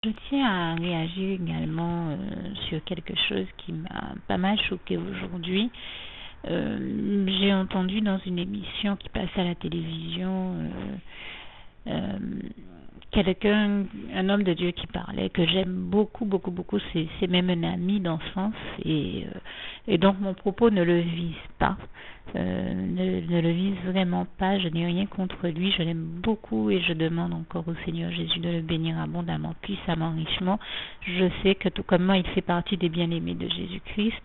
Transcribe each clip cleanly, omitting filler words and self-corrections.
Je tiens à réagir également sur quelque chose qui m'a pas mal choquée aujourd'hui. J'ai entendu dans une émission qui passe à la télévision euh, un homme de Dieu qui parlait, que j'aime beaucoup, beaucoup, beaucoup. C'est même un ami d'enfance et donc mon propos ne le vise pas. Ne le vise vraiment pas. Je n'ai rien contre lui. Je l'aime beaucoup et je demande encore au Seigneur Jésus de le bénir abondamment, puissamment, richement. Je sais que tout comme moi, il fait partie des bien-aimés de Jésus-Christ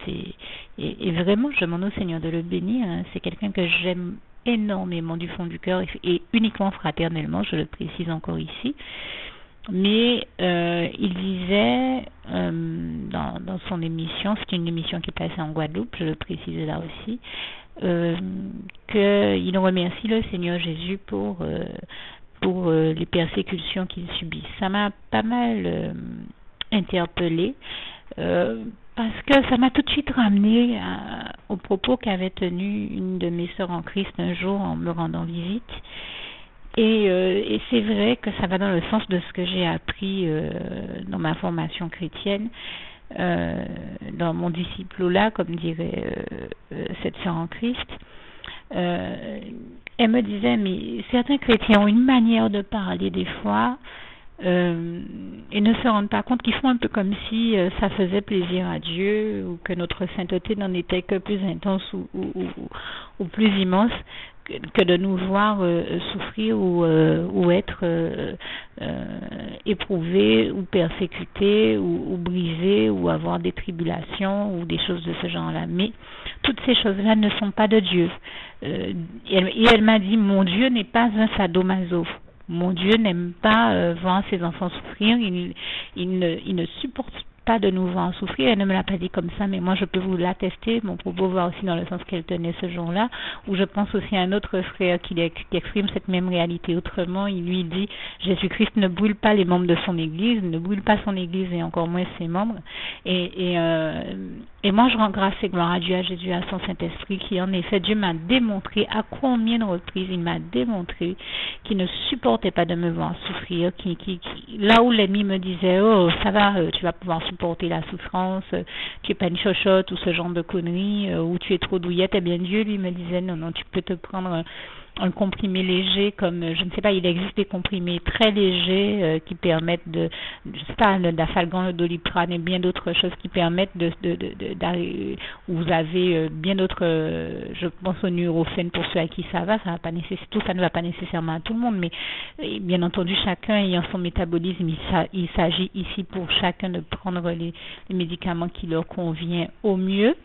et vraiment, je demande au Seigneur de le bénir. C'est quelqu'un que j'aime énormément du fond du cœur et uniquement fraternellement, je le précise encore ici. Mais il disait dans son émission, c'est une émission qui passait en Guadeloupe, je le précise là aussi, qu'il remercie le Seigneur Jésus pour les persécutions qu'il subit. Ça m'a pas mal interpellée. Parce que ça m'a tout de suite ramené aux propos qu'avait tenu une de mes sœurs en Christ un jour en me rendant visite. Et c'est vrai que ça va dans le sens de ce que j'ai appris dans ma formation chrétienne, dans mon disciple-là, comme dirait cette sœur en Christ. Elle me disait, mais certains chrétiens ont une manière de parler des fois, et ne se rendent pas compte qu'ils font un peu comme si ça faisait plaisir à Dieu ou que notre sainteté n'en était que plus intense ou plus immense que de nous voir souffrir ou être éprouvés ou persécutés ou brisés ou avoir des tribulations ou des choses de ce genre-là. Mais toutes ces choses-là ne sont pas de Dieu. Et elle m'a dit, mon Dieu n'est pas un sadomaso. Mon Dieu n'aime pas voir ses enfants souffrir, il ne supporte pas de nous voir souffrir. Elle ne me l'a pas dit comme ça, mais moi je peux vous l'attester. Mon propos va aussi dans le sens qu'elle tenait ce jour-là, où je pense aussi à un autre frère qui exprime cette même réalité autrement. Il lui dit, Jésus-Christ ne brûle pas les membres de son Église, ne brûle pas son Église et encore moins ses membres. Et moi je rends grâce et gloire à Dieu, à Jésus, à son Saint-Esprit, qui en effet, Dieu m'a démontré à combien de reprises il m'a démontré qu'il ne supportait pas de me voir souffrir, là où l'ennemi me disait, oh ça va, tu vas pouvoir supporter la souffrance, tu es pas une chochotte ou ce genre de conneries, ou tu es trop douillette, eh bien Dieu lui me disait, non, tu peux te prendre un comprimé léger, comme, je ne sais pas, il existe des comprimés très légers qui permettent je sais pas, le Dafalgan, le Doliprane et bien d'autres choses qui permettent vous avez bien d'autres, je pense au Nurofen pour ceux à qui ça va pas nécessairement, ça ne va pas nécessairement à tout le monde, mais bien entendu, chacun ayant son métabolisme, il s'agit ici pour chacun de prendre les médicaments qui leur convient au mieux.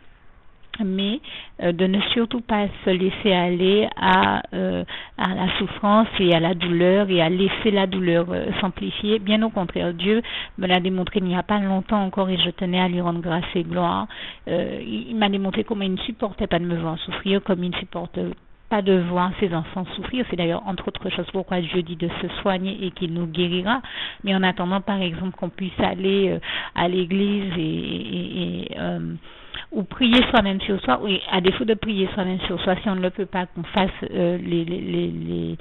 Mais de ne surtout pas se laisser aller à la souffrance et à la douleur et à laisser la douleur s'amplifier. Bien au contraire, Dieu me l'a démontré il n'y a pas longtemps encore et je tenais à lui rendre grâce et gloire. Il m'a démontré comment il ne supportait pas de me voir souffrir, comme il ne supporte pas de voir ses enfants souffrir. C'est d'ailleurs entre autres choses pourquoi Dieu dit de se soigner et qu'il nous guérira. Mais en attendant, par exemple, qu'on puisse aller à l'église ou prier soi-même sur soi, oui, à défaut de prier soi-même sur soi, si on ne le peut pas, qu'on fasse les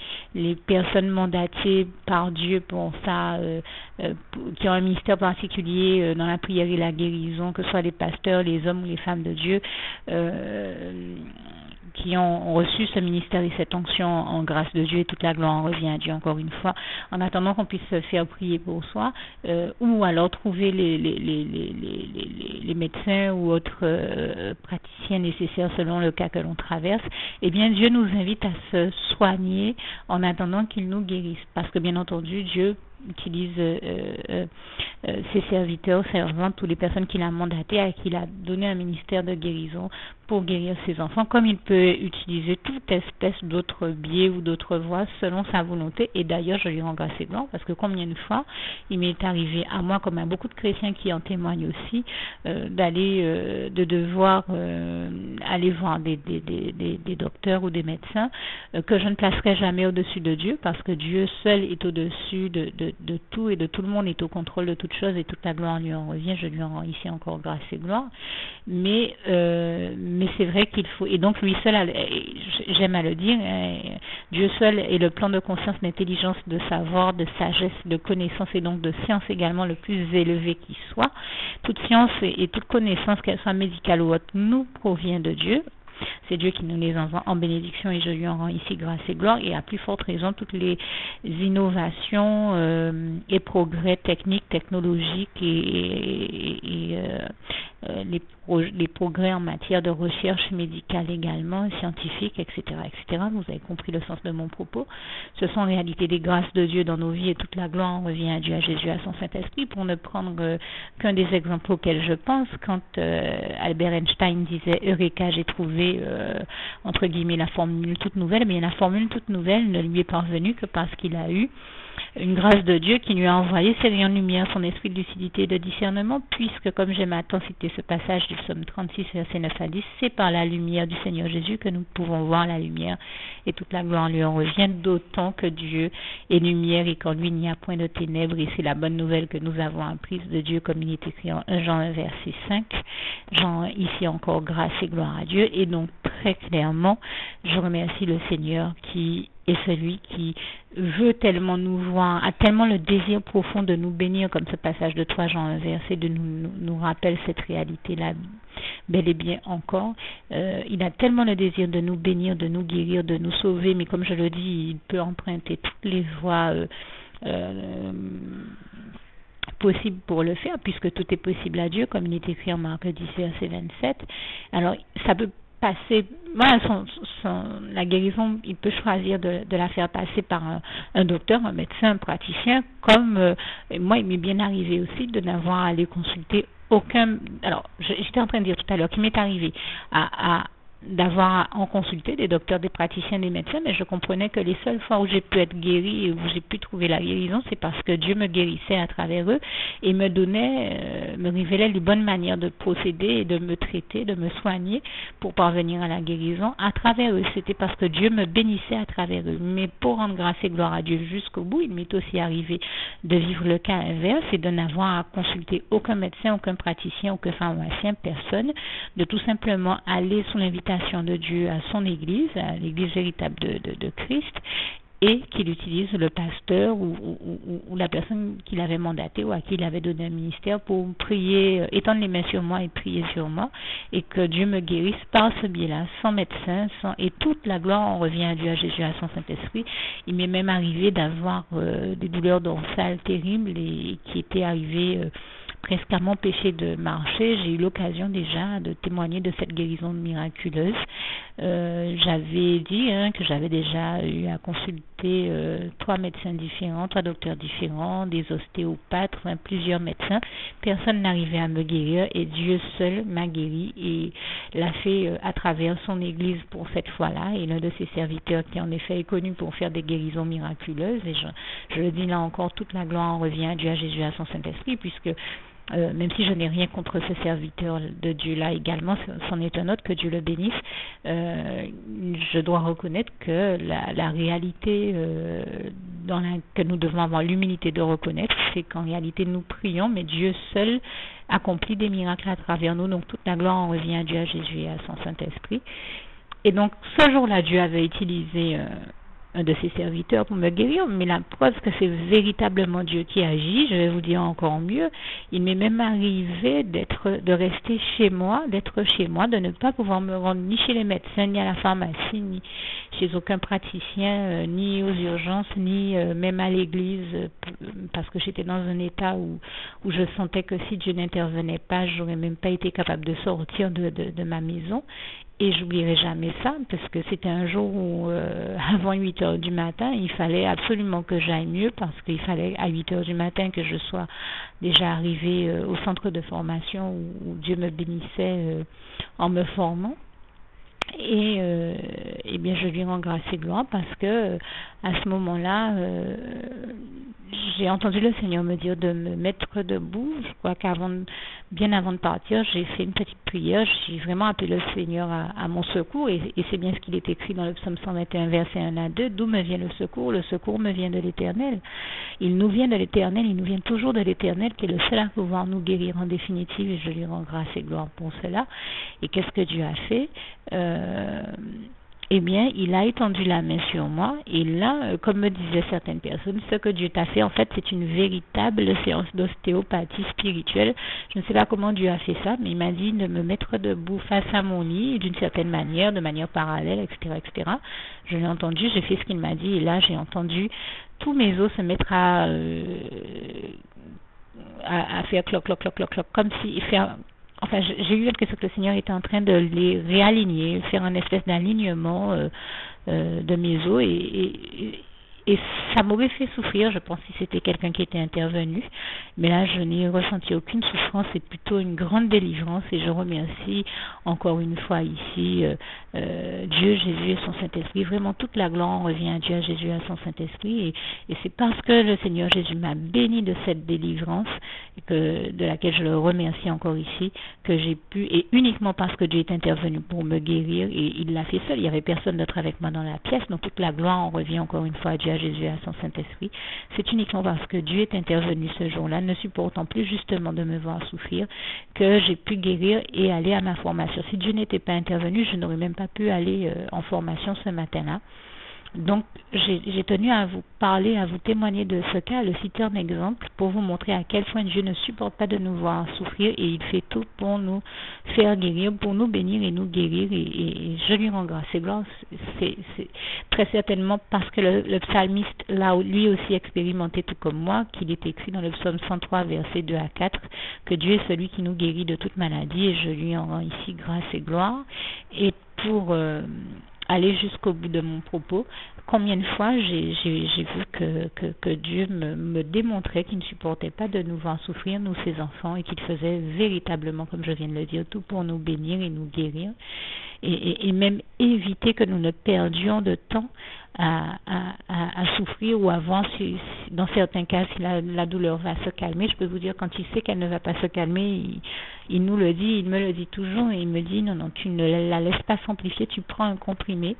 personnes mandatées par Dieu pour ça, qui ont un ministère particulier dans la prière et la guérison, que ce soit les pasteurs, les hommes ou les femmes de Dieu, qui ont reçu ce ministère et cette onction en grâce de Dieu, et toute la gloire en revient à Dieu encore une fois, en attendant qu'on puisse se faire prier pour soi, ou alors trouver les médecins ou autres praticiens nécessaires selon le cas que l'on traverse. Eh bien, Dieu nous invite à se soigner en attendant qu'il nous guérisse, parce que bien entendu, Dieu utilise ses serviteurs, servantes, toutes les personnes qu'il a mandatées, à qui il a donné un ministère de guérison pour guérir ses enfants, comme il peut utiliser toute espèce d'autres biais ou d'autres voies selon sa volonté. Et d'ailleurs, je lui rends grâce et gloire parce que combien de fois il m'est arrivé à moi, comme à beaucoup de chrétiens qui en témoignent aussi, de devoir aller voir des docteurs ou des médecins que je ne placerai jamais au-dessus de Dieu, parce que Dieu seul est au-dessus de tout et de tout le monde, est au contrôle de toute toutes choses et toute la gloire lui en revient. Je lui en rends ici encore grâce et gloire. Mais c'est vrai qu'il faut, et donc lui seul, j'aime à le dire, Dieu seul est le plan de conscience, d'intelligence, de savoir, de sagesse, de connaissance et donc de science également le plus élevé qui soit. Toute science et toute connaissance, qu'elle soit médicale ou autre, nous provient de Dieu. C'est Dieu qui nous les envoie en bénédiction et je lui en rends ici grâce et gloire. Et à plus forte raison, toutes les innovations et progrès techniques, technologiques et les progrès en matière de recherche médicale également, scientifique, etc., etc. Vous avez compris le sens de mon propos. Ce sont en réalité des grâces de Dieu dans nos vies et toute la gloire en revient à Dieu, à Jésus, à son Saint-Esprit. Pour ne prendre qu'un des exemples auxquels je pense, quand Albert Einstein disait « Eureka, j'ai trouvé entre guillemets la formule toute nouvelle », mais la formule toute nouvelle ne lui est parvenue que parce qu'il a eu une grâce de Dieu qui lui a envoyé ses rayons de lumière, son esprit de lucidité et de discernement, puisque, comme j'aime à tant citer ce passage du psaume 36, versets 9 à 10, c'est par la lumière du Seigneur Jésus que nous pouvons voir la lumière et toute la gloire lui en revient, d'autant que Dieu est lumière et qu'en lui il n'y a point de ténèbres, et c'est la bonne nouvelle que nous avons apprise de Dieu, comme il est écrit en 1 Jean 1, verset 5. Jean, ici encore, grâce et gloire à Dieu, et donc très clairement, je remercie le Seigneur qui est celui qui veut tellement nous voir, a tellement le désir profond de nous bénir, comme ce passage de 3 Jean 1 verset de nous rappelle cette réalité-là bel et bien encore. Il a tellement le désir de nous bénir, de nous guérir, de nous sauver, mais comme je le dis, il peut emprunter toutes les voies possible pour le faire, puisque tout est possible à Dieu, comme il est écrit en Marc 10, verset 27. Alors, ça peut passer, la guérison, il peut choisir de la faire passer par un docteur, un médecin, un praticien, comme moi, il m'est bien arrivé aussi de n'avoir à aller consulter aucun. Alors, j'étais en train de dire tout à l'heure qu'il m'est arrivé d'avoir en consulté des docteurs, des praticiens, des médecins, mais je comprenais que les seules fois où j'ai pu être guérie et où j'ai pu trouver la guérison, c'est parce que Dieu me guérissait à travers eux et me donnait, me révélait les bonnes manières de procéder et de me traiter, de me soigner pour parvenir à la guérison à travers eux. C'était parce que Dieu me bénissait à travers eux. Mais pour rendre grâce et gloire à Dieu jusqu'au bout, il m'est aussi arrivé de vivre le cas inverse et de n'avoir à consulter aucun médecin, aucun praticien, aucun pharmacien, personne, de tout simplement aller sous l'invitation de Dieu à son église, à l'église véritable de Christ, et qu'il utilise le pasteur ou la personne qu'il avait mandaté ou à qui il avait donné un ministère pour prier, étendre les mains sur moi et prier sur moi, et que Dieu me guérisse par ce biais-là, sans médecin, et toute la gloire en revient à Dieu, à Jésus, à son Saint-Esprit. Il m'est même arrivé d'avoir des douleurs dorsales terribles et qui étaient arrivées presque à m'empêcher de marcher. J'ai eu l'occasion déjà de témoigner de cette guérison miraculeuse. J'avais dit que j'avais déjà eu à consulter 3 médecins différents, 3 docteurs différents, des ostéopathes, plusieurs médecins. Personne n'arrivait à me guérir et Dieu seul m'a guéri et l'a fait à travers son église pour cette fois-là, et l'un de ses serviteurs qui en effet est connu pour faire des guérisons miraculeuses. Et je le dis là encore, toute la gloire en revient à Dieu, à Jésus, à son Saint-Esprit, puisque même si je n'ai rien contre ce serviteur de Dieu-là également, c'en est un autre, que Dieu le bénisse, je dois reconnaître que la réalité que nous devons avoir l'humilité de reconnaître, c'est qu'en réalité nous prions, mais Dieu seul accomplit des miracles à travers nous, donc toute la gloire en revient à Dieu, à Jésus et à son Saint-Esprit. Et donc ce jour-là, Dieu avait utilisé un de ses serviteurs pour me guérir, mais la preuve que c'est véritablement Dieu qui agit, je vais vous dire encore mieux, il m'est même arrivé de rester chez moi, de ne pas pouvoir me rendre ni chez les médecins, ni à la pharmacie, ni chez aucun praticien, ni aux urgences, ni même à l'église, parce que j'étais dans un état où je sentais que si Dieu n'intervenait pas, j'aurais même pas été capable de sortir de ma maison. Et j'oublierai jamais ça, parce que c'était un jour où, avant 8 heures du matin, il fallait absolument que j'aille mieux, parce qu'il fallait à 8 heures du matin que je sois déjà arrivée au centre de formation où Dieu me bénissait en me formant. Et bien, je lui rends grâce et gloire parce que à ce moment-là, j'ai entendu le Seigneur me dire de me mettre debout. Je crois bien avant de partir, j'ai fait une petite prière. J'ai vraiment appelé le Seigneur à mon secours et c'est bien ce qu'il est écrit dans le psaume 121, verset 1 à 2. D'où me vient le secours? Le secours me vient de l'Éternel. Il nous vient de l'Éternel, il nous vient toujours de l'Éternel qui est le seul à pouvoir nous guérir en définitive et je lui rends grâce et gloire pour cela. Et qu'est-ce que Dieu a fait? Eh bien, il a étendu la main sur moi et là, comme me disaient certaines personnes, ce que Dieu t'a fait, en fait, c'est une véritable séance d'ostéopathie spirituelle. Je ne sais pas comment Dieu a fait ça, mais il m'a dit de me mettre debout face à mon lit d'une certaine manière, de manière parallèle, etc., etc. Je l'ai entendu, j'ai fait ce qu'il m'a dit et là, j'ai entendu tous mes os se mettre à faire cloc, cloc, cloc, cloc, cloc, comme si faire. Enfin, j'ai eu l'impression que le Seigneur était en train de les réaligner, faire un espèce d'alignement de mes os et ça m'aurait fait souffrir, je pense, si c'était quelqu'un qui était intervenu. Mais là, je n'ai ressenti aucune souffrance, c'est plutôt une grande délivrance et je remercie encore une fois ici Dieu, Jésus et son Saint-Esprit. Vraiment, toute la gloire revient à Dieu, à Jésus et à son Saint-Esprit. Et c'est parce que le Seigneur Jésus m'a béni de cette délivrance, de laquelle je le remercie encore ici, que j'ai pu, et uniquement parce que Dieu est intervenu pour me guérir, et il l'a fait seul, il n'y avait personne d'autre avec moi dans la pièce, donc toute la gloire en revient encore une fois à Dieu, à Jésus et à son Saint-Esprit. C'est uniquement parce que Dieu est intervenu ce jour-là, ne supportant plus justement de me voir souffrir, que j'ai pu guérir et aller à ma formation. Si Dieu n'était pas intervenu, je n'aurais même pas pu aller en formation ce matin-là. Donc, j'ai tenu à vous parler, à vous témoigner de ce cas, le citer un exemple pour vous montrer à quel point Dieu ne supporte pas de nous voir souffrir et il fait tout pour nous faire guérir, pour nous bénir et nous guérir et je lui rends grâce et gloire. C'est très certainement parce que le psalmiste l'a lui aussi expérimenté tout comme moi, qu'il est écrit dans le psaume 103, versets 2 à 4, que Dieu est celui qui nous guérit de toute maladie et je lui en rends ici grâce et gloire. Et pour aller jusqu'au bout de mon propos, combien de fois j'ai vu que Dieu me démontrait qu'il ne supportait pas de nous voir souffrir, nous ses enfants, et qu'il faisait véritablement, comme je viens de le dire, tout pour nous bénir et nous guérir, et même éviter que nous ne perdions de temps à souffrir ou à voir si dans certains cas si la douleur va se calmer. Je peux vous dire, quand il sait qu'elle ne va pas se calmer, il nous le dit, il me le dit toujours et il me dit non, tu ne la laisses pas s'amplifier, tu prends un comprimé.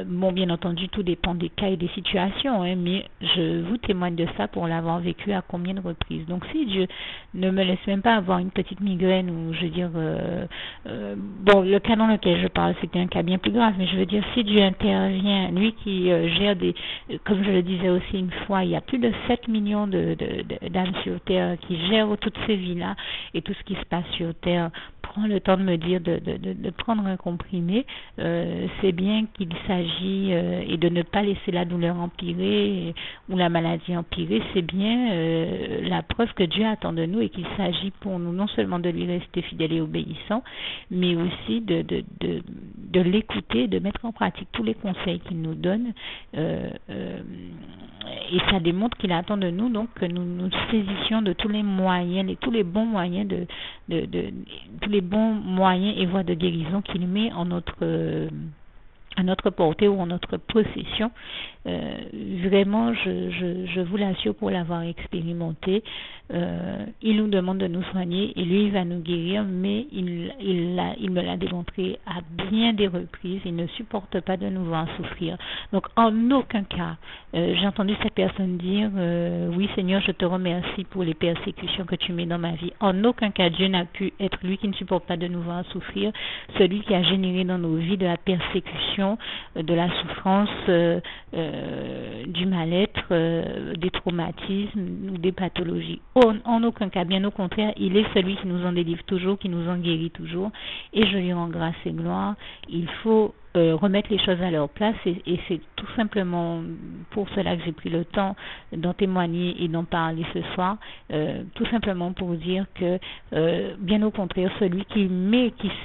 Bon, bien entendu, tout dépend des cas et des situations, hein, mais je vous témoigne de ça pour l'avoir vécu à combien de reprises. Donc si Dieu ne me laisse même pas avoir une petite migraine ou je veux dire, bon, le cas dans lequel je parle, c'était un cas bien plus grave, mais je veux dire, si Dieu intervient, lui qui gère comme je le disais aussi une fois, il y a plus de 7 millions d'âmes sur Terre qui gèrent toutes ces vies-là et tout ce qui se passe sur Terre, prend le temps de me dire de prendre un comprimé, c'est bien qu'il s'agit et de ne pas laisser la douleur empirer ou la maladie empirer, c'est bien la preuve que Dieu attend de nous et qu'il s'agit pour nous non seulement de lui rester fidèles et obéissants, mais aussi de l'écouter, de mettre en pratique tous les conseils qu'il nous donne, et ça démontre qu'il attend de nous donc que nous saisissions de tous les moyens, tous les bons moyens tous les bons moyens et voies de guérison qu'il met à notre portée ou en notre possession. Vraiment, je vous l'assure pour l'avoir expérimenté, il nous demande de nous soigner et lui il va nous guérir, mais il me l'a démontré à bien des reprises, il ne supporte pas de nous voir souffrir. Donc en aucun cas, j'ai entendu cette personne dire oui Seigneur, je te remercie pour les persécutions que tu mets dans ma vie. En aucun cas Dieu n'a pu être lui qui ne supporte pas de nous voir souffrir, celui qui a généré dans nos vies de la persécution, de la souffrance, du mal-être, des traumatismes ou des pathologies. En aucun cas, bien au contraire, il est celui qui nous en délivre toujours, qui nous en guérit toujours, et je lui rends grâce et gloire. Il faut remettre les choses à leur place et c'est tout simplement pour cela que j'ai pris le temps d'en témoigner et d'en parler ce soir, tout simplement pour dire que bien au contraire, celui qui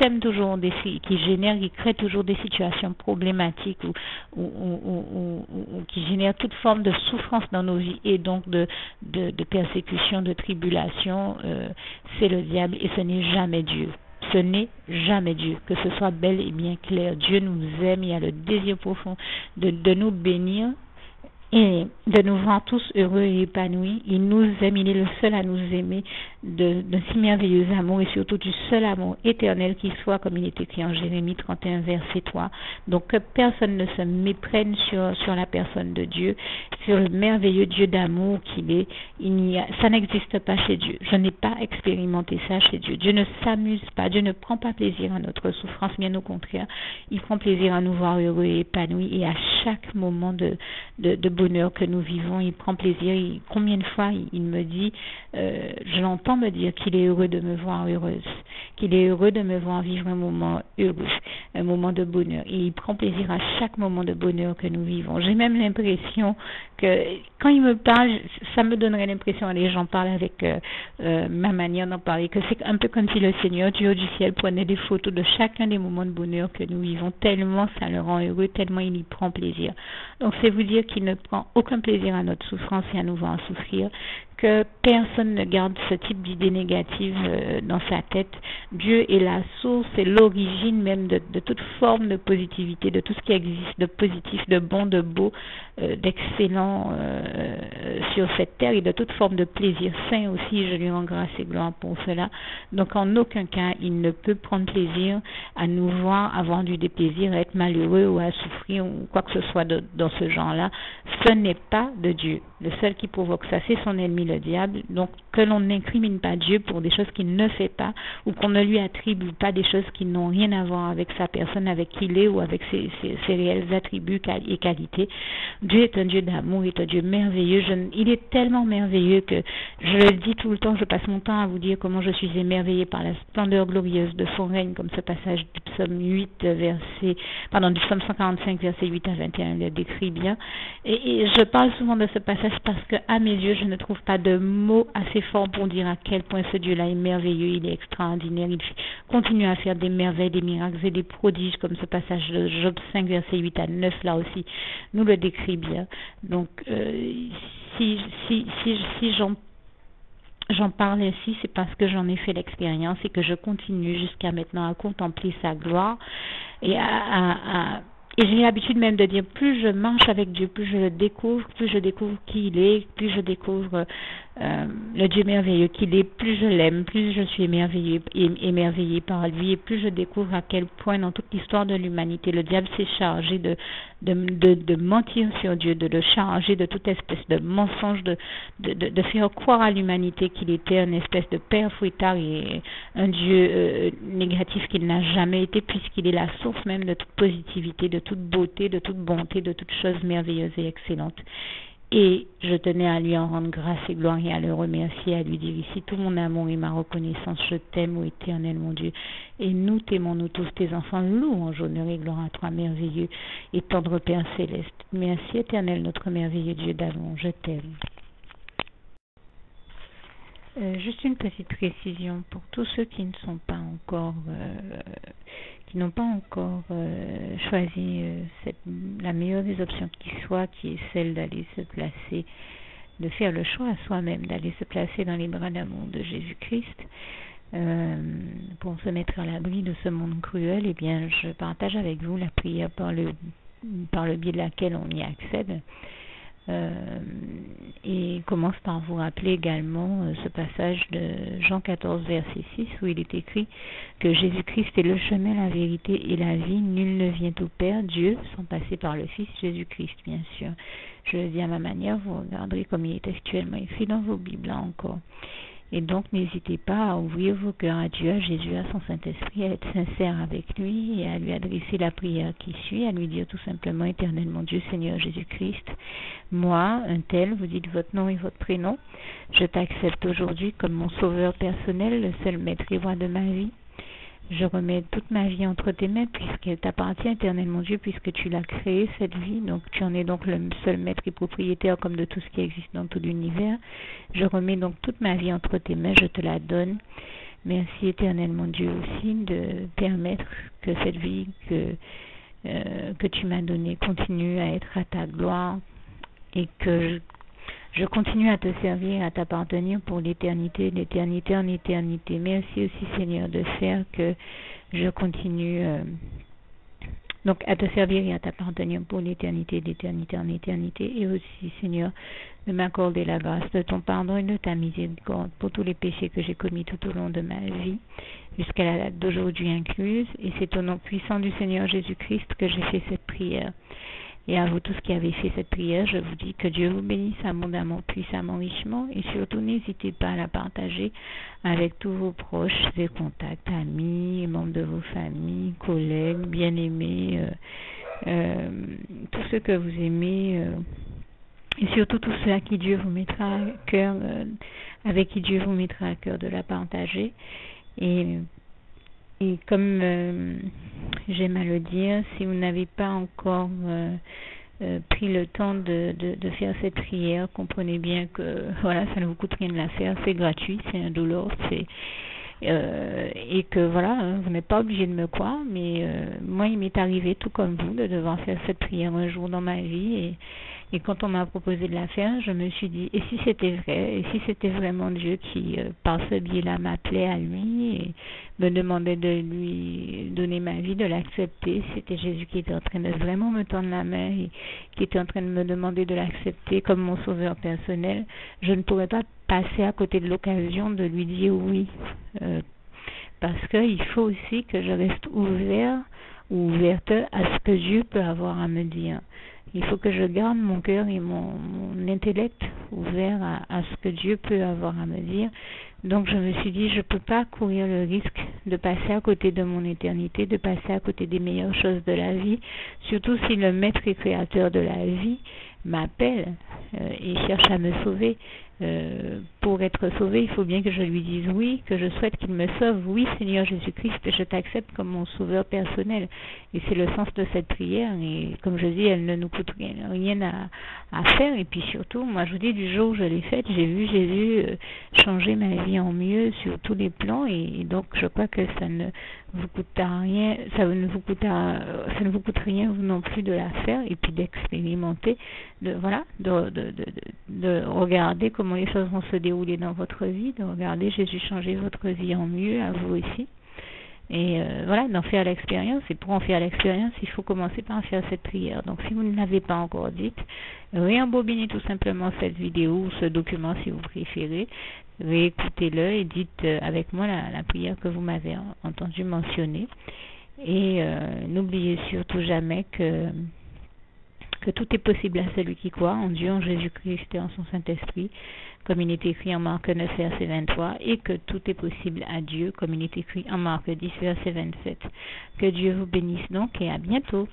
sème toujours qui génère, qui crée toujours des situations problématiques ou qui génère toute forme de souffrance dans nos vies et donc de persécution, de tribulation, c'est le diable et ce n'est jamais Dieu. ce n'est jamais Dieu. Que ce soit bel et bien clair. Dieu nous aime, il y a le désir profond de nous bénir et de nous voir tous heureux et épanouis. Il nous aime, il est le seul à nous aimer de si merveilleux amour et surtout du seul amour éternel qui soit, comme il est écrit en Jérémie 31 verset 3. Donc que personne ne se méprenne sur la personne de Dieu, sur le merveilleux Dieu d'amour qu'il est. Ça n'existe pas chez Dieu. Je n'ai pas expérimenté ça chez Dieu. Dieu ne s'amuse pas, Dieu ne prend pas plaisir à notre souffrance, bien au contraire. Il prend plaisir à nous voir heureux et épanouis et à chaque moment de bonheur que nous vivons, il prend plaisir. Combien de fois il me dit, je l'entends me dire qu'il est heureux de me voir heureuse, qu'il est heureux de me voir vivre un moment heureux, un moment de bonheur. Et il prend plaisir à chaque moment de bonheur que nous vivons. J'ai même l'impression que quand il me parle, ça me donnerait l'impression, allez, j'en parle avec ma manière d'en parler, que c'est un peu comme si le Seigneur, Dieu du ciel, prenait des photos de chacun des moments de bonheur que nous vivons, tellement ça le rend heureux, tellement il y prend plaisir. Donc c'est vous dire qu'il ne prend aucun plaisir à notre souffrance et à nous voir souffrir, que personne ne garde ce type d'idée négative dans sa tête. Dieu est la source et l'origine même de toute forme de positivité, de tout ce qui existe de positif, de bon, de beau, d'excellent sur cette terre et de toute forme de plaisir sain aussi. Je lui rends grâce et gloire pour cela. Donc en aucun cas il ne peut prendre plaisir à nous voir avoir du déplaisir, à être malheureux ou à souffrir ou quoi que ce soit dans ce genre-là. Ce n'est pas de Dieu. Le seul qui provoque ça, c'est son ennemi, le diable. Donc que l'on n'incrimine pas Dieu pour des choses qu'il ne fait pas ou qu'on ne lui attribue pas des choses qui n'ont rien à voir avec sa personne, avec qui il est ou avec ses réels attributs et qualités. Dieu est un Dieu d'amour, il est un Dieu merveilleux. Il est tellement merveilleux que je le dis tout le temps, je passe mon temps à vous dire comment je suis émerveillée par la splendeur glorieuse de son règne, comme ce passage du psaume 145 verset 8 à 21 le décrit bien. Et je parle souvent de ce passage parce que à mes yeux, je ne trouve pas de mots assez forts pour dire à quel point ce Dieu-là est merveilleux, il est extraordinaire, il continue à faire des merveilles, des miracles et des prodiges, comme ce passage de Job 5 verset 8 à 9 là aussi nous le décrit bien. Donc si j'en parle ainsi, c'est parce que j'en ai fait l'expérience et que je continue jusqu'à maintenant à contempler sa gloire et et j'ai l'habitude même de dire, plus je marche avec Dieu, plus je le découvre, plus je découvre qui il est, plus je découvre le Dieu merveilleux qu'il est, plus je l'aime, plus je suis émerveillée par lui, et plus je découvre à quel point dans toute l'histoire de l'humanité, le diable s'est chargé de mentir sur Dieu, de le charger de toute espèce de mensonge, de faire croire à l'humanité qu'il était une espèce de père fouettard et un Dieu négatif qu'il n'a jamais été, puisqu'il est la source même de toute positivité, de toute beauté, de toute bonté, de toutes choses merveilleuses et excellentes. Et je tenais à lui en rendre grâce et gloire et à le remercier, à lui dire ici tout mon amour et ma reconnaissance. Je t'aime, ô éternel mon Dieu. Et nous t'aimons, nous tous tes enfants. Louange, honneur et gloire à toi, merveilleux et tendre Père céleste. Merci éternel, notre merveilleux Dieu d'amour. Je t'aime. Juste une petite précision pour tous ceux qui ne sont pas encore n'ont pas encore choisi la meilleure des options qui soit, qui est celle d'aller se placer, de faire le choix à soi-même, d'aller se placer dans les bras d'amour de Jésus-Christ pour se mettre à l'abri de ce monde cruel. Eh bien, je partage avec vous la prière par le biais de laquelle on y accède. Et commence par vous rappeler également ce passage de Jean 14 verset 6 où il est écrit que Jésus-Christ est le chemin, la vérité et la vie. Nul ne vient au Père, Dieu, sans passer par le Fils Jésus-Christ, bien sûr. Je le dis à ma manière, vous regarderez comme il est actuellement écrit dans vos Bibles là encore. Et donc, n'hésitez pas à ouvrir vos cœurs à Dieu, à Jésus, à son Saint-Esprit, à être sincère avec lui et à lui adresser la prière qui suit, à lui dire tout simplement, éternel mon Dieu, Seigneur Jésus-Christ, moi, un tel, vous dites votre nom et votre prénom, je t'accepte aujourd'hui comme mon sauveur personnel, le seul maître et roi de ma vie. Je remets toute ma vie entre tes mains puisqu'elle t'appartient, éternel mon Dieu, puisque tu l'as créée, cette vie. Donc tu en es donc le seul maître et propriétaire comme de tout ce qui existe dans tout l'univers. Je remets donc toute ma vie entre tes mains, je te la donne. Merci éternel mon Dieu aussi de permettre que cette vie que tu m'as donnée continue à être à ta gloire et que Je continue à te servir, à t'appartenir pour l'éternité, d'éternité en éternité. Merci aussi, Seigneur, de faire que je continue donc à te servir et à t'appartenir pour l'éternité, d'éternité en éternité. Et aussi, Seigneur, de m'accorder la grâce de ton pardon et de ta miséricorde pour tous les péchés que j'ai commis tout au long de ma vie, jusqu'à la date d'aujourd'hui incluse. Et c'est au nom puissant du Seigneur Jésus-Christ que j'ai fait cette prière. Et à vous tous qui avez fait cette prière, je vous dis que Dieu vous bénisse abondamment, puissamment, richement, et surtout n'hésitez pas à la partager avec tous vos proches et contacts, amis, membres de vos familles, collègues, bien-aimés, tous ceux que vous aimez, et surtout tous ceux à qui Dieu vous mettra à cœur, avec qui Dieu vous mettra à cœur de la partager. Et comme j'aime à le dire, si vous n'avez pas encore pris le temps de faire cette prière, comprenez bien que voilà, ça ne vous coûte rien de la faire, c'est gratuit, c'est indolore, et que voilà, vous n'êtes pas obligé de me croire, mais moi il m'est arrivé tout comme vous de devoir faire cette prière un jour dans ma vie, et quand on m'a proposé de la faire, je me suis dit, et si c'était vrai, et si c'était vraiment Dieu qui, par ce biais-là, m'appelait à lui et me demandait de lui donner ma vie, de l'accepter, c'était Jésus qui était en train de vraiment me tendre la main et qui était en train de me demander de l'accepter comme mon sauveur personnel, je ne pourrais pas passer à côté de l'occasion de lui dire oui, parce qu'il faut aussi que je reste ouvert ou ouverte à ce que Dieu peut avoir à me dire. Il faut que je garde mon cœur et mon intellect ouvert à ce que Dieu peut avoir à me dire. Donc je me suis dit, je ne peux pas courir le risque de passer à côté de mon éternité, de passer à côté des meilleures choses de la vie, surtout si le maître et créateur de la vie m'appelle et cherche à me sauver. Pour être sauvé, il faut bien que je lui dise oui, que je souhaite qu'il me sauve. Oui, Seigneur Jésus-Christ, je t'accepte comme mon sauveur personnel. Et c'est le sens de cette prière. Et comme je dis, elle ne nous coûte rien à faire. Et puis surtout, moi je vous dis, du jour où je l'ai faite, j'ai vu Jésus changer ma vie en mieux sur tous les plans. Et donc je crois que ça ne vous coûte rien, ça ne vous coûte rien vous non plus de la faire et puis d'expérimenter, de regarder comment les choses vont se dérouler dans votre vie, de regarder Jésus changer votre vie en mieux, à vous aussi. Et voilà, d'en faire l'expérience. Et pour en faire l'expérience, il faut commencer par faire cette prière. Donc si vous ne l'avez pas encore dite, réembobinez tout simplement cette vidéo ou ce document si vous préférez, réécoutez-le et dites avec moi la prière que vous m'avez entendu mentionner. Et n'oubliez surtout jamais que tout est possible à celui qui croit en Dieu, en Jésus-Christ et en son Saint-Esprit, comme il est écrit en Marc 9, verset 23, et que tout est possible à Dieu, comme il est écrit en Marc 10, verset 27. Que Dieu vous bénisse donc et à bientôt.